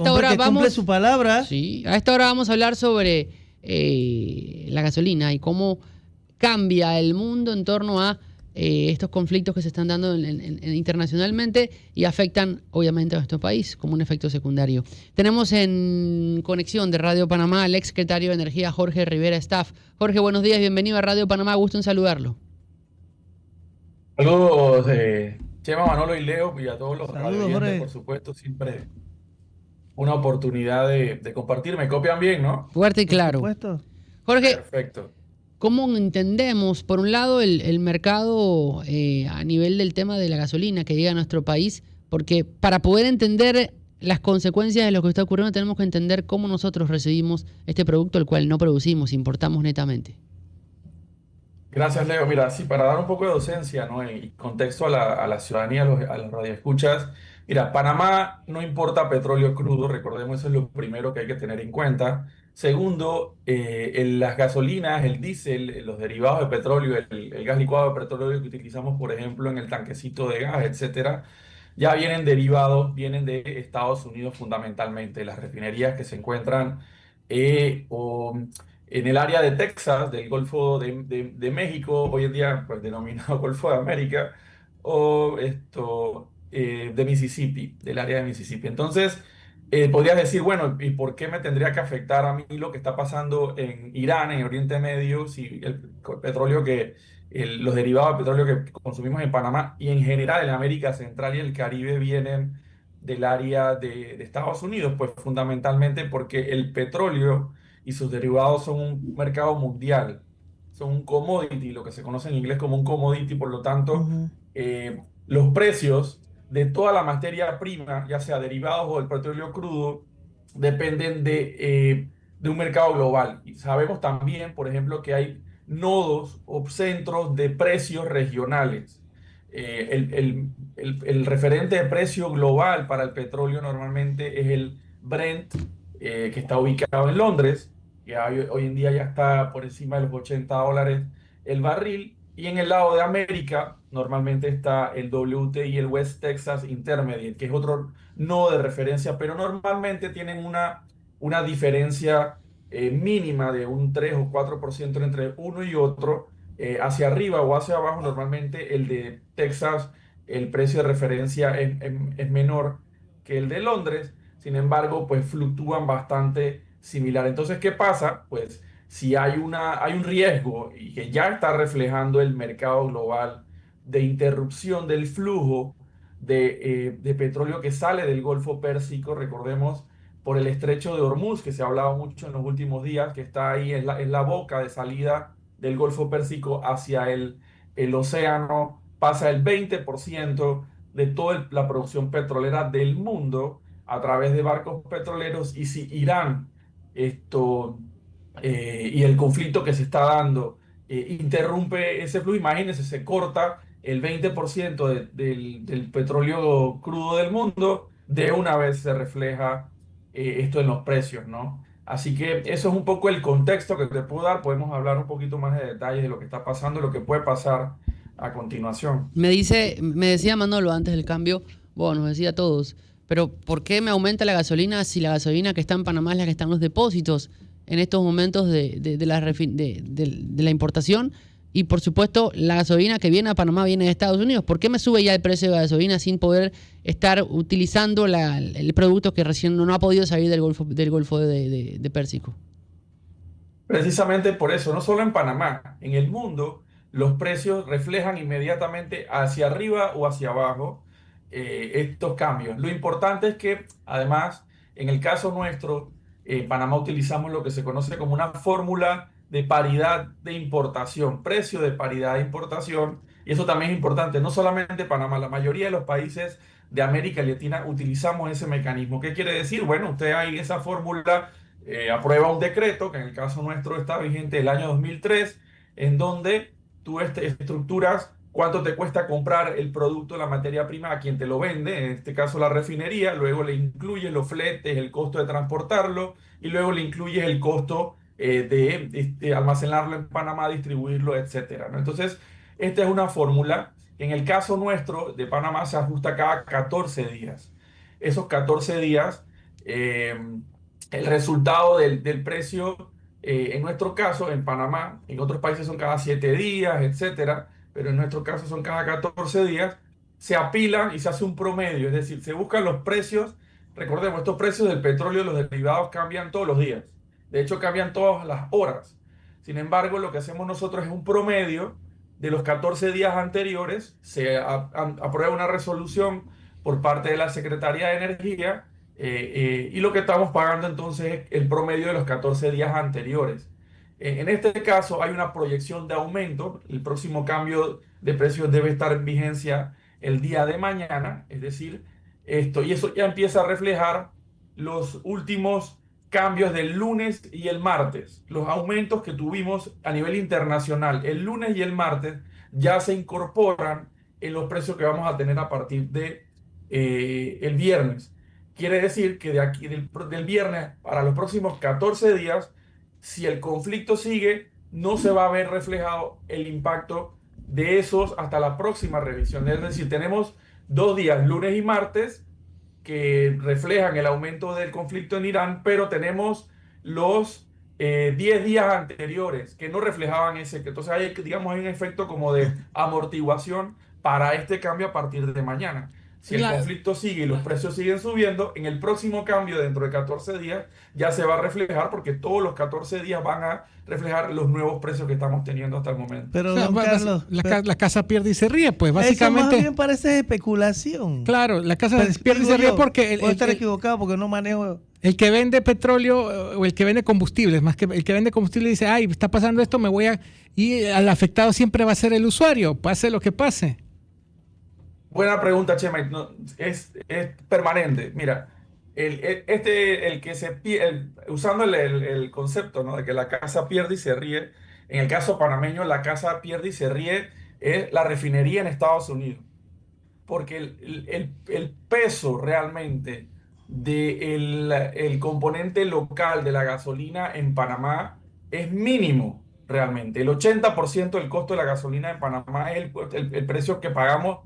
Hombre hora que cumple vamos, su palabra. sí, a esta hora vamos a hablar sobre la gasolina y cómo cambia el mundo en torno a estos conflictos que se están dando internacionalmente y afectan obviamente a nuestro país como un efecto secundario. Tenemos en conexión de Radio Panamá al ex secretario de Energía Jorge Rivera Staff. Jorge, buenos días, bienvenido a Radio Panamá, gusto en saludarlo. Saludos, Chema, Manolo y Leo, y a todos los Saludos, radioyentes, por Jorge. supuesto, siempre una oportunidad de compartir. ¿Me copian bien, no? Fuerte y Por claro. supuesto. Jorge, Perfecto. ¿cómo entendemos, por un lado, el mercado a nivel del tema de la gasolina que llega a nuestro país? Porque para poder entender las consecuencias de lo que está ocurriendo, tenemos que entender cómo nosotros recibimos este producto, el cual no producimos, importamos netamente. Gracias, Leo. Mira, sí, para dar un poco de docencia, ¿no? Y contexto a la ciudadanía, a los radioescuchas. Mira, Panamá no importa petróleo crudo, recordemos, eso es lo primero que hay que tener en cuenta. Segundo, las gasolinas, el diésel, los derivados de petróleo, el gas licuado de petróleo que utilizamos, por ejemplo, en el tanquecito de gas, etcétera, ya vienen derivados, vienen de Estados Unidos fundamentalmente. Las refinerías que se encuentran o en el área de Texas, del Golfo de México, hoy en día pues, denominado Golfo de América, o de Mississippi, del área de Mississippi. Entonces, podrías decir, bueno, ¿y por qué me tendría que afectar a mí lo que está pasando en Irán, en Oriente Medio, si el petróleo los derivados de petróleo que consumimos en Panamá y en general en América Central y el Caribe vienen del área de Estados Unidos? Pues fundamentalmente porque el petróleo y sus derivados son un mercado mundial, son un commodity, lo que se conoce en inglés como un commodity. Por lo tanto, Ujú. los precios de toda la materia prima, ya sea derivados o del petróleo crudo, dependen de un mercado global. Y sabemos también, por ejemplo, que hay nodos o centros de precios regionales. El referente de precio global para el petróleo normalmente es el Brent, que está ubicado en Londres, que hoy en día ya está por encima de los $80 el barril. Y en el lado de América normalmente está el WTI, el West Texas Intermediate, que es otro nodo de referencia, pero normalmente tienen una diferencia mínima de un 3 o 4% entre uno y otro. Hacia arriba o hacia abajo, normalmente el de Texas, el precio de referencia es menor que el de Londres. Sin embargo, pues fluctúan bastante similar. Entonces, ¿qué pasa? Pues si hay un riesgo y que ya está reflejando el mercado global de interrupción del flujo de petróleo que sale del Golfo Pérsico, recordemos, por el estrecho de Hormuz, que se ha hablado mucho en los últimos días, que está ahí en la boca de salida del Golfo Pérsico hacia el océano. Pasa el 20% de toda la producción petrolera del mundo a través de barcos petroleros. Y si Irán y el conflicto que se está dando interrumpe ese flujo, imagínense, se corta el 20% del petróleo crudo del mundo, de una vez se refleja esto en los precios, ¿no? Así que eso es un poco el contexto que te puedo dar. Podemos hablar un poquito más de detalles de lo que está pasando, lo que puede pasar a continuación. Me decía Manolo antes del cambio, bueno, nos decía a todos, pero ¿por qué me aumenta la gasolina si la gasolina que está en Panamá es la que está en los depósitos en estos momentos de la importación? Y por supuesto, la gasolina que viene a Panamá viene de Estados Unidos. ¿Por qué me sube ya el precio de la gasolina sin poder estar utilizando el producto que recién no ha podido salir del Golfo de Pérsico? Precisamente por eso, no solo en Panamá, en el mundo, los precios reflejan inmediatamente hacia arriba o hacia abajo estos cambios. Lo importante es que, además, en el caso nuestro, en Panamá utilizamos lo que se conoce como una fórmula de paridad de importación, precio de paridad de importación, y eso también es importante. No solamente Panamá, la mayoría de los países de América Latina utilizamos ese mecanismo. ¿Qué quiere decir? Bueno, usted hay esa fórmula, aprueba un decreto, que en el caso nuestro está vigente el año 2003, en donde tú estructuras cuánto te cuesta comprar el producto, la materia prima a quien te lo vende, en este caso la refinería. Luego le incluyes los fletes, el costo de transportarlo, y luego le incluyes el costo de almacenarlo en Panamá, distribuirlo, etcétera, ¿no? Entonces, esta es una fórmula que en el caso nuestro de Panamá se ajusta cada 14 días. Esos 14 días eh, el resultado del precio, en nuestro caso, en Panamá, en otros países son cada 7 días, etcétera, pero en nuestro caso son cada 14 días, se apilan y se hace un promedio, es decir, se buscan los precios. Recordemos, estos precios del petróleo y los derivados cambian todos los días, de hecho cambian todas las horas. Sin embargo, lo que hacemos nosotros es un promedio de los 14 días anteriores, aprueba una resolución por parte de la Secretaría de Energía, y lo que estamos pagando entonces es el promedio de los 14 días anteriores. En este caso hay una proyección de aumento, el próximo cambio de precios debe estar en vigencia el día de mañana, es decir, y eso ya empieza a reflejar los últimos cambios del lunes y el martes. Los aumentos que tuvimos a nivel internacional el lunes y el martes ya se incorporan en los precios que vamos a tener a partir de el viernes. Quiere decir que de aquí del viernes para los próximos 14 días, si el conflicto sigue, no se va a ver reflejado el impacto de esos hasta la próxima revisión. Es decir, tenemos 2 días, lunes y martes, que reflejan el aumento del conflicto en Irán, pero tenemos los 10 días anteriores que no reflejaban ese, que entonces hay, digamos, hay un efecto como de amortiguación para este cambio a partir de mañana. Si el La- conflicto sigue y los precios siguen subiendo, en el próximo cambio dentro de 14 días ya se va a reflejar porque todos los 14 días van a reflejar los nuevos precios que estamos teniendo hasta el momento. o Pero, sea, don Carlos, la casa pierde y se ríe, pues eso más básicamente. bien parece especulación. Claro, la casa Pero pierde y digo se ríe yo, porque puedo estar equivocado porque no manejo. el que vende petróleo o el que vende combustibles, más que el que vende combustible dice, ay, está pasando esto, me voy a... Y al afectado siempre va a ser el usuario, pase lo que pase. Buena pregunta, Chema. No, es permanente. Mira, el que usando el concepto, ¿no?, de que la casa pierde y se ríe, en el caso panameño, la casa pierde y se ríe es la refinería en Estados Unidos, porque el peso realmente del componente local de la gasolina en Panamá es mínimo realmente. El 80% del costo de la gasolina en Panamá es el precio que pagamos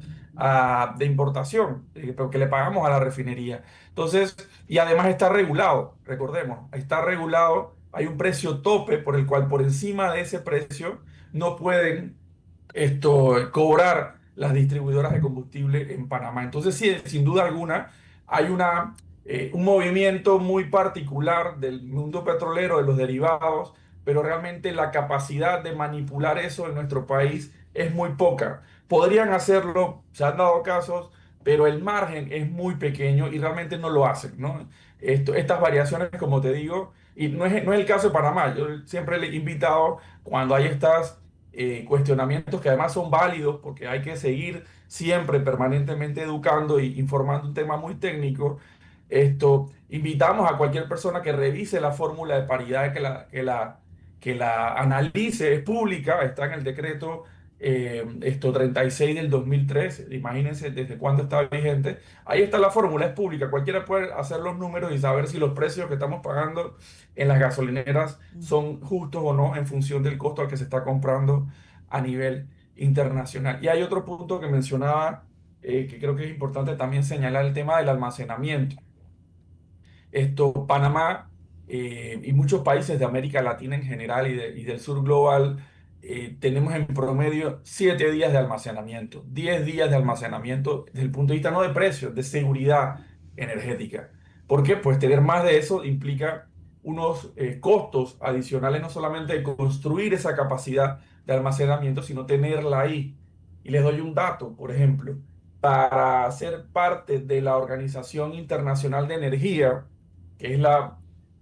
de importación, pero que le pagamos a la refinería. Entonces, y además está regulado, recordemos, está regulado, hay un precio tope por el cual por encima de ese precio no pueden cobrar las distribuidoras de combustible en Panamá. Entonces, sí, sin duda alguna, hay un movimiento muy particular del mundo petrolero, de los derivados, pero realmente la capacidad de manipular eso en nuestro país es muy poca. Podrían hacerlo, se han dado casos, pero el margen es muy pequeño y realmente no lo hacen, ¿no? Estas variaciones, como te digo, y no es el caso de Panamá. Yo siempre le he invitado cuando hay estas cuestionamientos que además son válidos porque hay que seguir siempre permanentemente educando y informando un tema muy técnico. Invitamos a cualquier persona que revise la fórmula de paridad, que la analice, es pública, está en el decreto 36 del 2013, imagínense desde cuándo está vigente. Ahí está la fórmula, es pública, cualquiera puede hacer los números y saber si los precios que estamos pagando en las gasolineras son justos o no en función del costo al que se está comprando a nivel internacional. Y hay otro punto que mencionaba, que creo que es importante también señalar, el tema del almacenamiento. Panamá, y muchos países de América Latina en general y del sur global, tenemos en promedio 7 días de almacenamiento, 10 días de almacenamiento desde el punto de vista no de precios, de seguridad energética. ¿Por qué? Pues tener más de eso implica unos costos adicionales, no solamente de construir esa capacidad de almacenamiento, sino tenerla ahí. Y les doy un dato, por ejemplo, para ser parte de la Organización Internacional de Energía, que es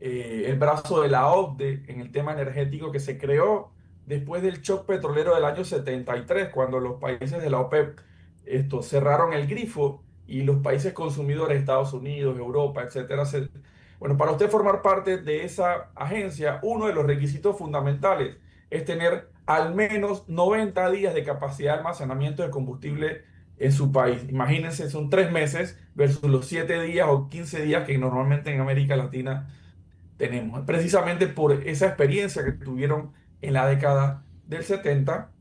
el brazo de la OCDE en el tema energético, que se creó después del shock petrolero del año 73, cuando los países de la OPEP cerraron el grifo y los países consumidores, Estados Unidos, Europa, etcétera. Bueno, para usted formar parte de esa agencia, uno de los requisitos fundamentales es tener al menos 90 días de capacidad de almacenamiento de combustible en su país. Imagínense, son 3 meses versus los 7 días o 15 días que normalmente en América Latina tenemos. Precisamente por esa experiencia que tuvieron en la década del 70,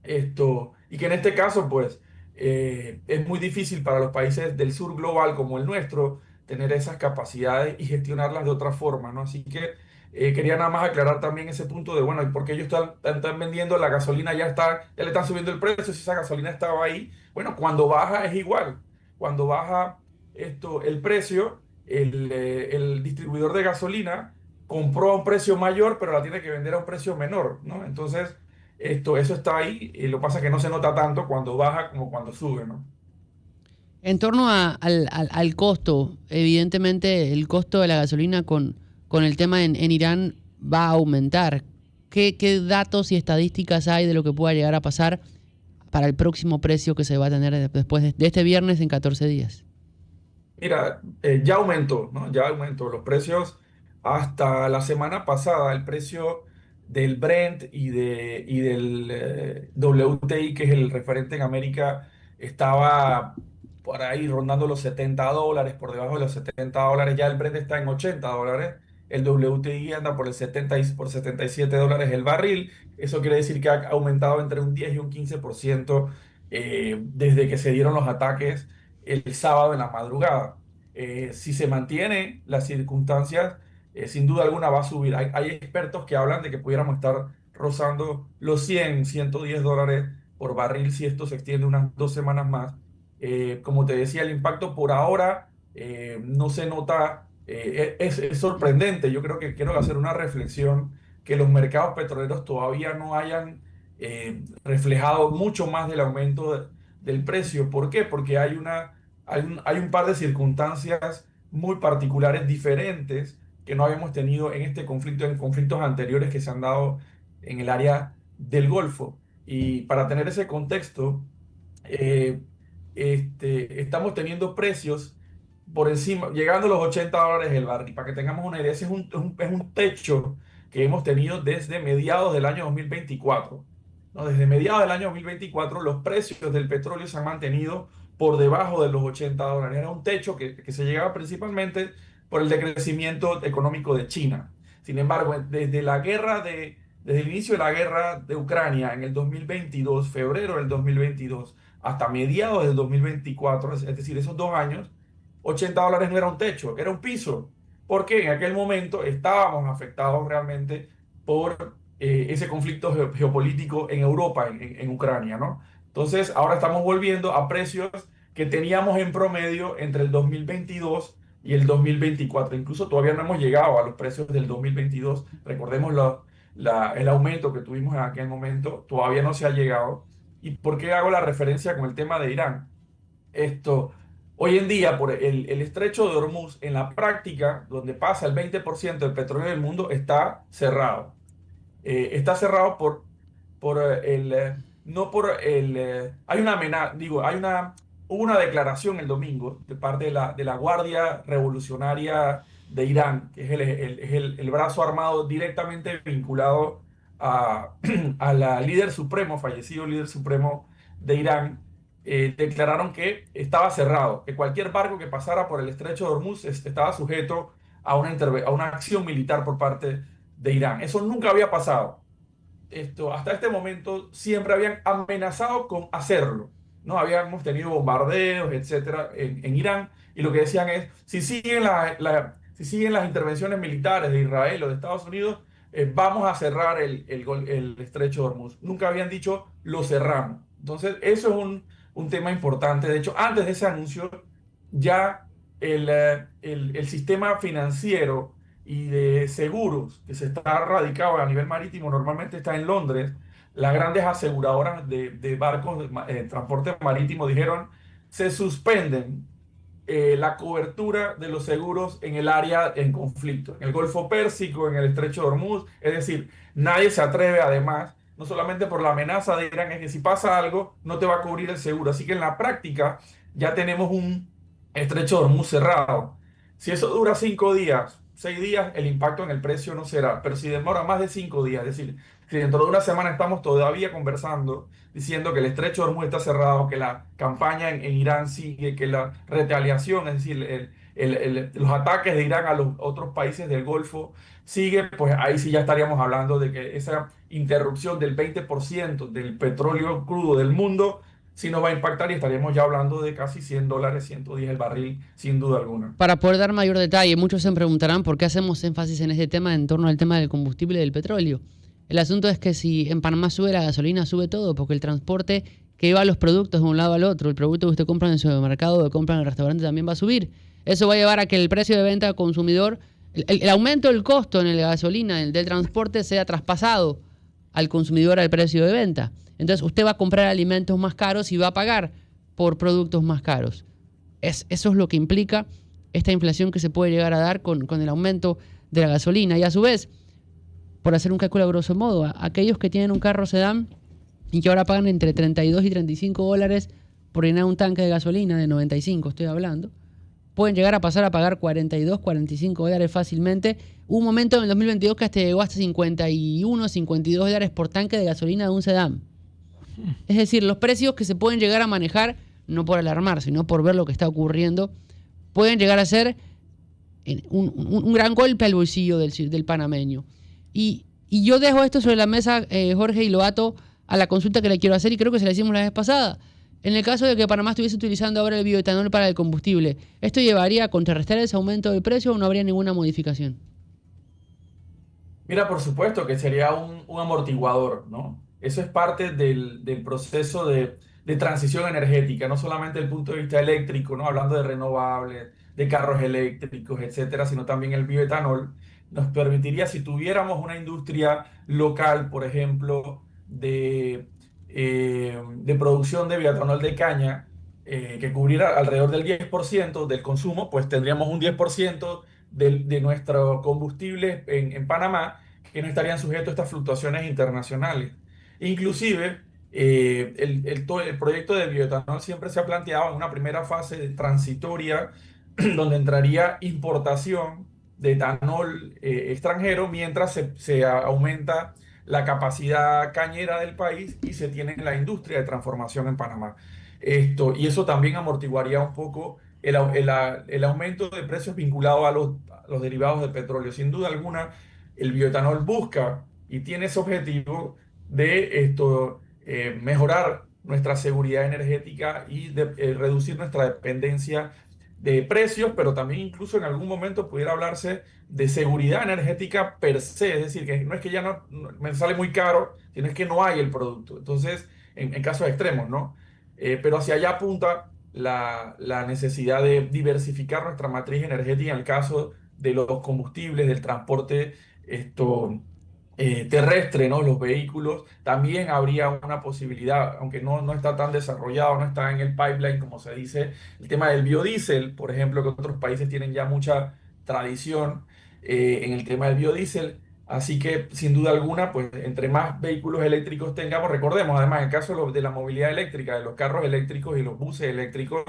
y que en este caso, pues, es muy difícil para los países del sur global como el nuestro tener esas capacidades y gestionarlas de otra forma, ¿no? Así que quería nada más aclarar también ese punto de, bueno, ¿y por qué ellos están vendiendo la gasolina? Ya le están subiendo el precio, si esa gasolina estaba ahí. Bueno, cuando baja es igual. Cuando baja el precio, el distribuidor de gasolina compró a un precio mayor, pero la tiene que vender a un precio menor, ¿no? Entonces, eso está ahí, y lo que pasa es que no se nota tanto cuando baja como cuando sube, ¿no? En torno al costo, evidentemente el costo de la gasolina con el tema en Irán va a aumentar. ¿Qué datos y estadísticas hay de lo que pueda llegar a pasar para el próximo precio que se va a tener después de este viernes en 14 días? Mira, ya aumentó, ¿no? Ya aumentó los precios. Hasta la semana pasada, el precio del Brent y del WTI, que es el referente en América, estaba por ahí rondando los $70, por debajo de los $70. Ya el Brent está en $80. El WTI anda por el 70 por $77 el barril. Eso quiere decir que ha aumentado entre un 10 y un 15% desde que se dieron los ataques el sábado en la madrugada. Si se mantiene las circunstancias, sin duda alguna va a subir. Hay expertos que hablan de que pudiéramos estar rozando los 100, $110 por barril si esto se extiende unas 2 semanas más. Como te decía, el impacto por ahora no se nota, es sorprendente. Yo creo que quiero hacer una reflexión que los mercados petroleros todavía no hayan reflejado mucho más del aumento del precio. ¿Por qué? Porque hay un par de circunstancias muy particulares, diferentes, que no habíamos tenido en este conflicto, en conflictos anteriores que se han dado en el área del Golfo. Y para tener ese contexto, eh, estamos teniendo precios por encima, llegando a los $80 el barril. Para que tengamos una idea, ese es un techo que hemos tenido desde mediados del año 2024. ¿No? Desde mediados del año 2024, los precios del petróleo se han mantenido por debajo de los $80. Era un techo que se llegaba principalmente por el decrecimiento económico de China. Sin embargo, desde el inicio de la guerra de Ucrania en el 2022, febrero del 2022, hasta mediados del 2024, es decir, esos 2 años, $80 no era un techo, era un piso. Porque en aquel momento estábamos afectados realmente por ese conflicto geopolítico en Europa, en Ucrania, ¿no? Entonces, ahora estamos volviendo a precios que teníamos en promedio entre el 2022 y el 2024. Incluso todavía no hemos llegado a los precios del 2022. Recordemos el aumento que tuvimos en aquel momento, todavía no se ha llegado. ¿Y por qué hago la referencia con el tema de Irán? Esto, hoy en día, por el estrecho de Hormuz, en la práctica, donde pasa el 20% del petróleo del mundo, está cerrado. Está cerrado por no por hay una amenaza, digo, hubo una declaración el domingo de parte de la Guardia Revolucionaria de Irán, que es el brazo armado directamente vinculado a, a la líder supremo, fallecido líder supremo de Irán. Declararon que estaba cerrado, que cualquier barco que pasara por el estrecho de Hormuz estaba sujeto a una acción militar por parte de Irán. Eso nunca había pasado. Hasta este momento siempre habían amenazado con hacerlo, ¿no? Habíamos tenido bombardeos, etcétera, en Irán, y lo que decían es, si siguen las intervenciones militares de Israel o de Estados Unidos, vamos a cerrar el estrecho de Hormuz. Nunca habían dicho, lo cerramos. Entonces, eso es un tema importante. De hecho, antes de ese anuncio, ya el sistema financiero y de seguros que se está radicado a nivel marítimo normalmente está en Londres. Las grandes aseguradoras de barcos de transporte marítimo dijeron se suspenden la cobertura de los seguros en el área en conflicto, en el Golfo Pérsico, en el Estrecho de Hormuz. Es decir, nadie se atreve, además, no solamente por la amenaza de Irán, es que si pasa algo no te va a cubrir el seguro. Así que en la práctica ya tenemos un Estrecho de Hormuz cerrado. Si eso dura 5 días, 6 días, el impacto en el precio no será. Pero si demora más de 5 días, es decir, si dentro de una semana estamos todavía conversando, diciendo que el estrecho de Hormuz está cerrado, que la campaña en Irán sigue, que la retaliación, es decir, los ataques de Irán a los otros países del Golfo sigue, pues ahí sí ya estaríamos hablando de que esa interrupción del 20% del petróleo crudo del mundo sí nos va a impactar y estaríamos ya hablando de casi $100, 110 el barril, sin duda alguna. Para poder dar mayor detalle, muchos se preguntarán por qué hacemos énfasis en este tema en torno al tema del combustible y del petróleo. El asunto es que si en Panamá sube la gasolina, sube todo, porque el transporte que lleva los productos de un lado al otro, el producto que usted compra en el supermercado o que compra en el restaurante también va a subir. Eso va a llevar a que el precio de venta al consumidor, el aumento del costo en la gasolina, del transporte, sea traspasado al consumidor al precio de venta. Entonces usted va a comprar alimentos más caros y va a pagar por productos más caros. Eso es lo que implica esta inflación que se puede llegar a dar con el aumento de la gasolina. Y a su vez, por hacer un cálculo a grosso modo, aquellos que tienen un carro sedán y que ahora pagan entre $32 y $35 por llenar un tanque de gasolina, de 95 estoy hablando, pueden llegar a pasar a pagar $42, $45 fácilmente. Hubo un momento en el 2022 que hasta llegó hasta $51, $52 por tanque de gasolina de un sedán. Es decir, los precios que se pueden llegar a manejar, no por alarmar, sino por ver lo que está ocurriendo, pueden llegar a ser un gran golpe al bolsillo del panameño. Y yo dejo esto sobre la mesa, Jorge, y lo ato a la consulta que le quiero hacer, y creo que se la hicimos la vez pasada. En el caso de que Panamá estuviese utilizando ahora el bioetanol para el combustible, ¿esto llevaría a contrarrestar ese aumento del precio o no habría ninguna modificación? Mira, por supuesto que sería un amortiguador, ¿no? Eso es parte del proceso de transición energética, no solamente desde el punto de vista eléctrico, ¿no? Hablando de renovables, de carros eléctricos, etcétera, sino también el bioetanol nos permitiría, si tuviéramos una industria local, por ejemplo, de producción de bioetanol de caña, que cubriera alrededor del 10% del consumo, pues tendríamos un 10% de nuestro combustible en Panamá que no estarían sujetos a estas fluctuaciones internacionales. Inclusive, el proyecto de bioetanol siempre se ha planteado en una primera fase transitoria donde entraría importación de etanol extranjero mientras se aumenta la capacidad cañera del país y se tiene la industria de transformación en Panamá. Y eso también amortiguaría un poco el aumento de precios vinculado a los derivados del petróleo. Sin duda alguna, el bioetanol busca y tiene ese objetivo de mejorar nuestra seguridad energética y reducir nuestra dependencia de precios, pero también incluso en algún momento pudiera hablarse de seguridad energética per se, es decir, que no es que ya me sale muy caro, sino es que no hay el producto. Entonces, en casos extremos, ¿no? Pero hacia allá apunta la necesidad de diversificar nuestra matriz energética en el caso de los combustibles, del transporte terrestre, ¿no? Los vehículos. También habría una posibilidad, aunque no está tan desarrollado, no está en el pipeline, como se dice, el tema del biodiesel, por ejemplo, que otros países tienen ya mucha tradición en el tema del biodiesel. Así que, sin duda alguna, pues entre más vehículos eléctricos tengamos, recordemos, además, en el caso de la movilidad eléctrica, de los carros eléctricos y los buses eléctricos,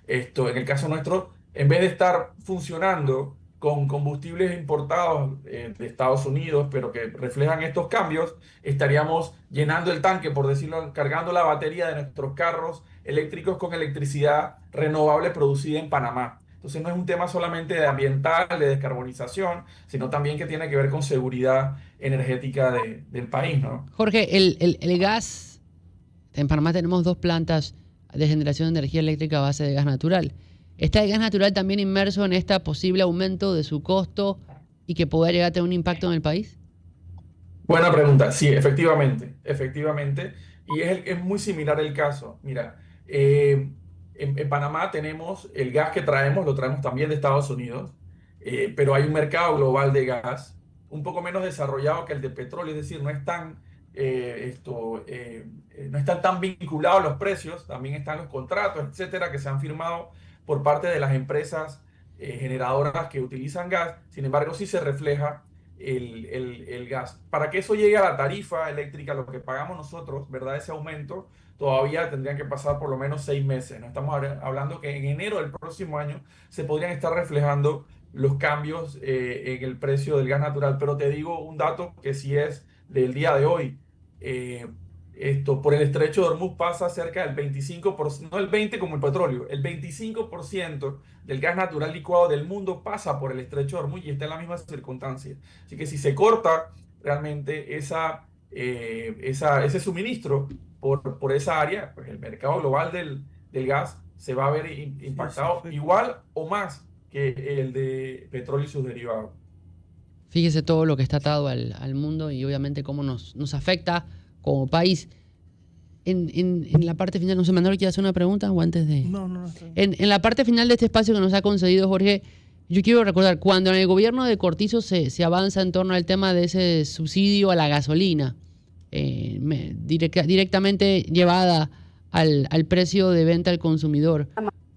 en el caso nuestro, en vez de estar funcionando con combustibles importados de Estados Unidos, pero que reflejan estos cambios, estaríamos llenando el tanque, por decirlo, cargando la batería de nuestros carros eléctricos con electricidad renovable producida en Panamá. Entonces no es un tema solamente de ambiental, de descarbonización, sino también que tiene que ver con seguridad energética del país, ¿no? Jorge, el gas, en Panamá tenemos 2 plantas de generación de energía eléctrica a base de gas natural. ¿Está el gas natural también inmerso en este posible aumento de su costo y que pueda llegar a tener un impacto en el país? Buena pregunta. Sí, efectivamente, efectivamente. Y es muy similar el caso. Mira, en Panamá tenemos el gas que traemos, lo traemos también de Estados Unidos, pero hay un mercado global de gas un poco menos desarrollado que el de petróleo, es decir, no están tan vinculados los precios, también están los contratos, etcétera, que se han firmado por parte de las empresas generadoras que utilizan gas. Sin embargo, sí se refleja el gas. Para que eso llegue a la tarifa eléctrica, lo que pagamos nosotros, ¿verdad? Ese aumento, todavía tendrían que pasar por lo menos 6 meses. No estamos hablando que en enero del próximo año se podrían estar reflejando los cambios en el precio del gas natural. Pero te digo un dato que sí es del día de hoy. Por el estrecho de Hormuz pasa cerca del 25%, no el 20% como el petróleo, el 25% del gas natural licuado del mundo pasa por el estrecho de Hormuz y está en la misma circunstancia. Así que si se corta realmente ese suministro, por esa área, pues el mercado global del gas se va a ver impactado fue. igual o más que el de petróleo y sus derivados. Fíjese todo lo que está atado al mundo y obviamente cómo nos afecta como país. En la parte final, no sé, Manuel, ¿quieres hacer una pregunta o antes de...? No, está bien. En la parte final de este espacio que nos ha concedido Jorge, yo quiero recordar, cuando en el gobierno de Cortizo se avanza en torno al tema de ese subsidio a la gasolina, directamente llevada al precio de venta al consumidor,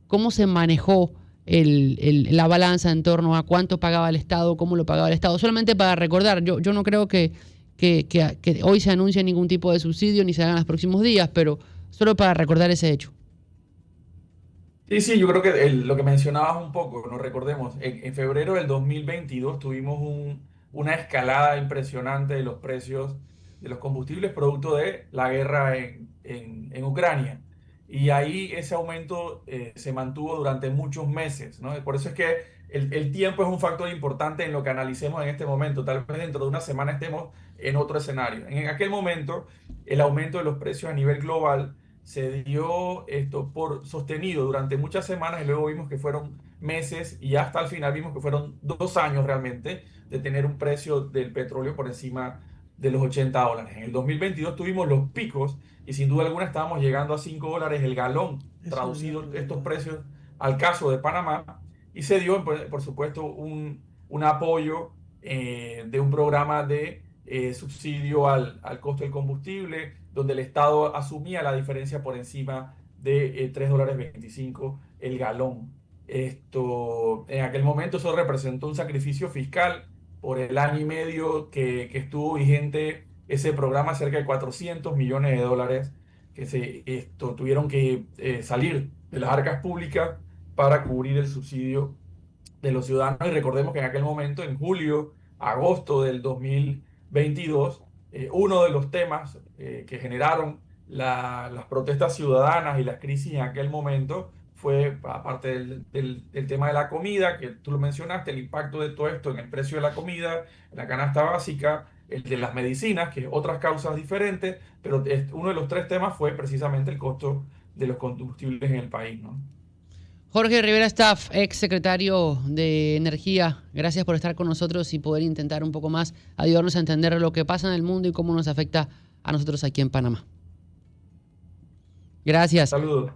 ¿cómo se manejó la balanza en torno a cuánto pagaba el Estado, cómo lo pagaba el Estado? Solamente para recordar, yo no creo que hoy se anuncie ningún tipo de subsidio ni se haga en los próximos días, pero solo para recordar ese hecho. Sí, yo creo que lo que mencionabas un poco, nos recordemos, en febrero del 2022 tuvimos una escalada impresionante de los precios de los combustibles producto de la guerra en Ucrania. Y ahí ese aumento se mantuvo durante muchos meses, ¿no? Por eso es que el tiempo es un factor importante en lo que analicemos en este momento. Tal vez dentro de una semana estemos en otro escenario. En aquel momento, el aumento de los precios a nivel global se dio esto por sostenido durante muchas semanas y luego vimos que fueron meses y hasta el final vimos que fueron 2 años realmente de tener un precio del petróleo por encima de los $80. En el 2022 tuvimos los picos y sin duda alguna estábamos llegando a $5 el galón, Eso traducido ya, estos precios al caso de Panamá, y se dio, por supuesto, un apoyo de un programa de subsidio al costo del combustible, donde el Estado asumía la diferencia por encima de $3.25 el galón. En aquel momento eso representó un sacrificio fiscal por el año y medio que estuvo vigente ese programa, cerca de $400 millones que tuvieron que salir de las arcas públicas para cubrir el subsidio de los ciudadanos. Y recordemos que en aquel momento, en julio, agosto del 2022, uno de los temas que generaron las protestas ciudadanas y las crisis en aquel momento fue, aparte del tema de la comida, que tú lo mencionaste, el impacto de todo esto en el precio de la comida, en la canasta básica, el de las medicinas, que es otras causas diferentes, pero uno de los tres temas fue precisamente el costo de los combustibles en el país, ¿no? Jorge Rivera Staff, ex secretario de Energía, gracias por estar con nosotros y poder intentar un poco más ayudarnos a entender lo que pasa en el mundo y cómo nos afecta a nosotros aquí en Panamá. Gracias. Saludos.